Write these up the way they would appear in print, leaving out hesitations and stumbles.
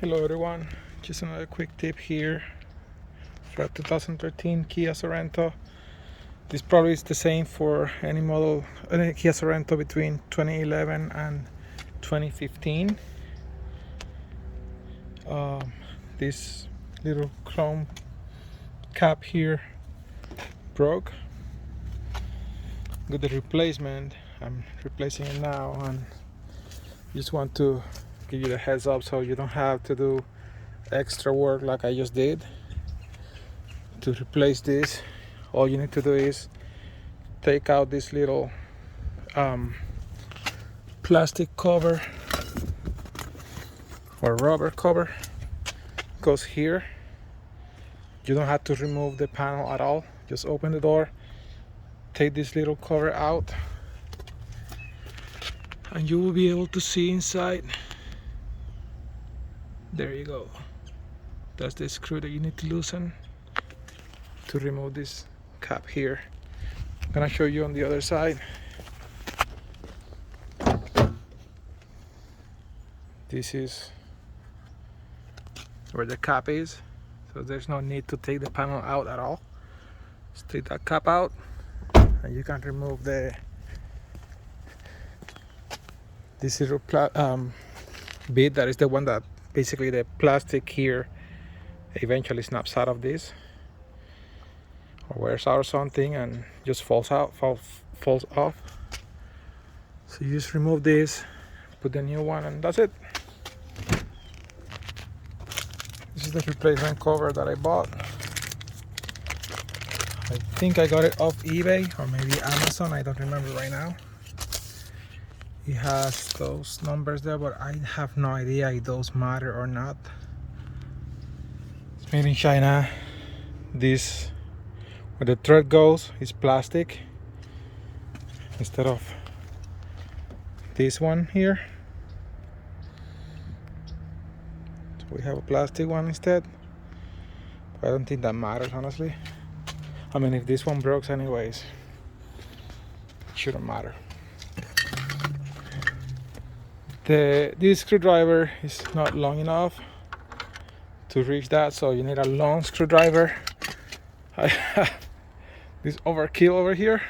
Hello everyone, just another quick tip here for a 2013 Kia Sorento. This probably is the same for any Kia Sorento between 2011 and 2015. This little chrome cap here broke. With the replacement, I'm replacing it now, and just want to give you the heads up so you don't have to do extra work like I just did. To replace this, all you need to do is take out this little plastic cover or rubber cover. Goes here. You don't have to remove the panel at all. Just open the door, take this little cover out, and you will be able to see inside. There you go. That's the screw that you need to loosen to remove this cap here. I'm gonna show you on the other side. This is where the cap is, so there's no need to take the panel out at all. Just take that cap out and you can remove this little bit that is the one that basically the plastic here eventually snaps out of this or wears out or something and just falls off. So you just remove this, put the new one, and that's it. This is the replacement cover that I bought. I think I got it off eBay or maybe Amazon, I don't remember right now. It has those numbers there, but I have no idea if those matter or not. It's made in China. This, where the thread goes, is plastic instead of this one here. So we have a plastic one instead. But I don't think that matters, honestly. I mean, if this one breaks anyways, it shouldn't matter. This screwdriver is not long enough to reach that, so you need a long screwdriver. I have this overkill over here.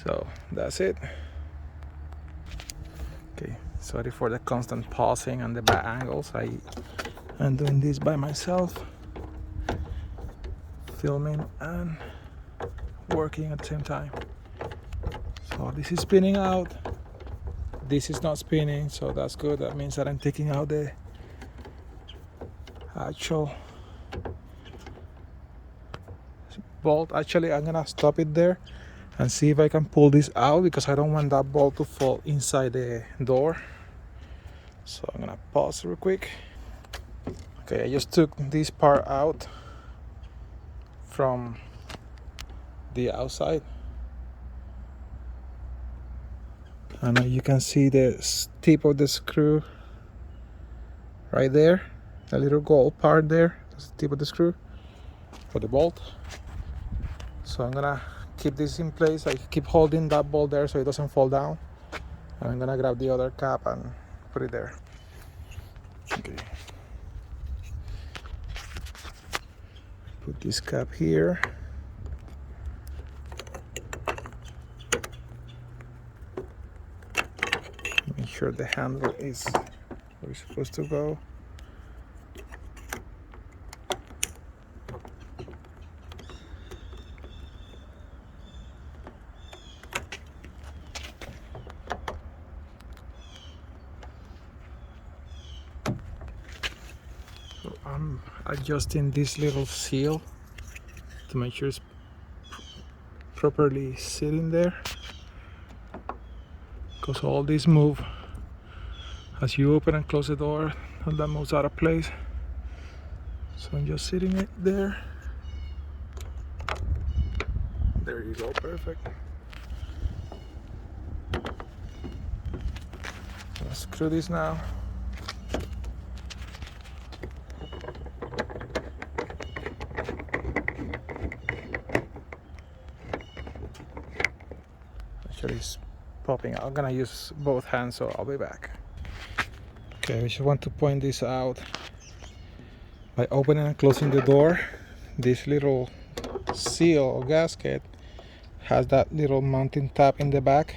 So that's it. Okay, sorry for the constant pausing and the bad angles. I'm doing this by myself, filming and working at the same time. So this is spinning out, this is not spinning, so that's good. That means that I'm taking out the actual bolt. Actually, I'm gonna stop it there and see if I can pull this out, because I don't want that bolt to fall inside the door. So I'm gonna pause real quick. Okay, I just took this part out from the outside, and you can see the tip of the screw right there, the little gold part there. That's the tip of the screw for the bolt. So I'm gonna keep this in place. I keep holding that bolt there so it doesn't fall down, and I'm gonna grab the other cap and put it there. Okay, put this cap here. Make sure the handle is where it's supposed to go. So I'm adjusting this little seal to make sure it's properly sitting there, because all these move as you open and close the door, and that moves out of place. So I'm just sitting it there. There you go, perfect. Let's screw this now. Actually, it's popping out. I'm gonna use both hands, so I'll be back. Okay, I just want to point this out. By opening and closing the door, this little seal or gasket has that little mounting tab in the back.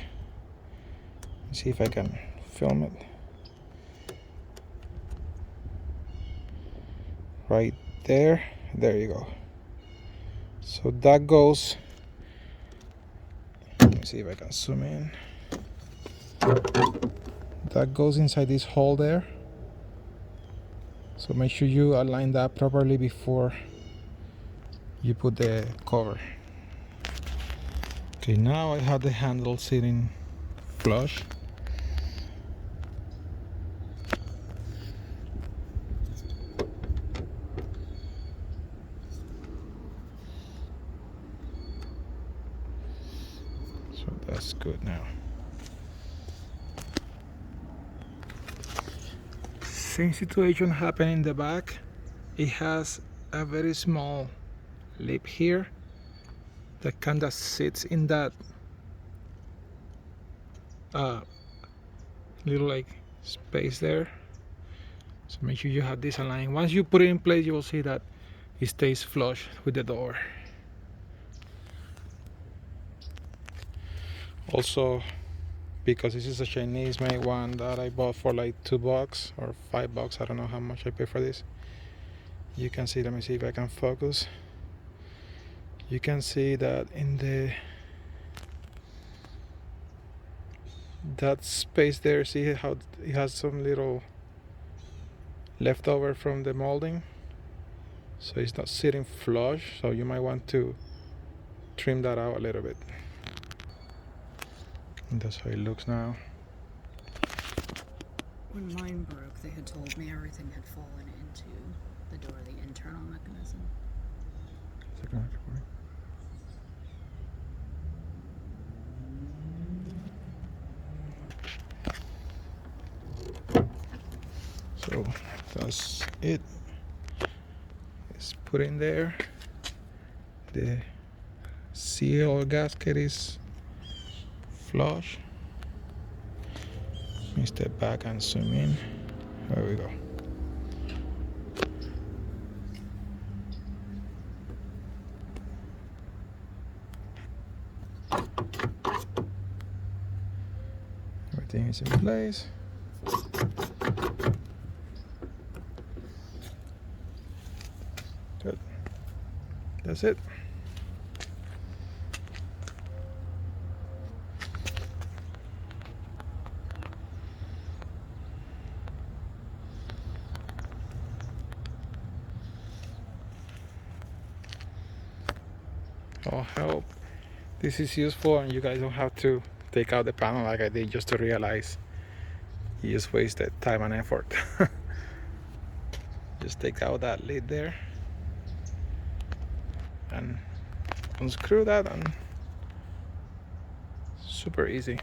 Let's see if I can film it. Right there. There you go. So that goes, let me see if I can zoom in. That goes inside this hole there. So make sure you align that properly before you put the cover. Okay, now I have the handle sitting flush. So that's good now. Same situation happened in the back. It has a very small lip here that kind of sits in that little like space there. So make sure you have this aligned. Once you put it in place, you will see that it stays flush with the door. Also, because this is a Chinese made one that I bought for like $2 or $5, I don't know how much I paid for this. You can see, let me see if I can focus. You can see that in that space there, see how it has some little leftover from the molding, so it's not sitting flush, so you might want to trim that out a little bit. And that's how it looks now. When mine broke, they had told me everything had fallen into the door, the internal mechanism. So that's it. It's put in there. The seal or gasket is flush. Let me step back and zoom in. There we go. Everything is in place. Good. That's it. I hope this is useful and you guys don't have to take out the panel like I did just to realize you just wasted time and effort. Just take out that lid there and unscrew that, and super easy.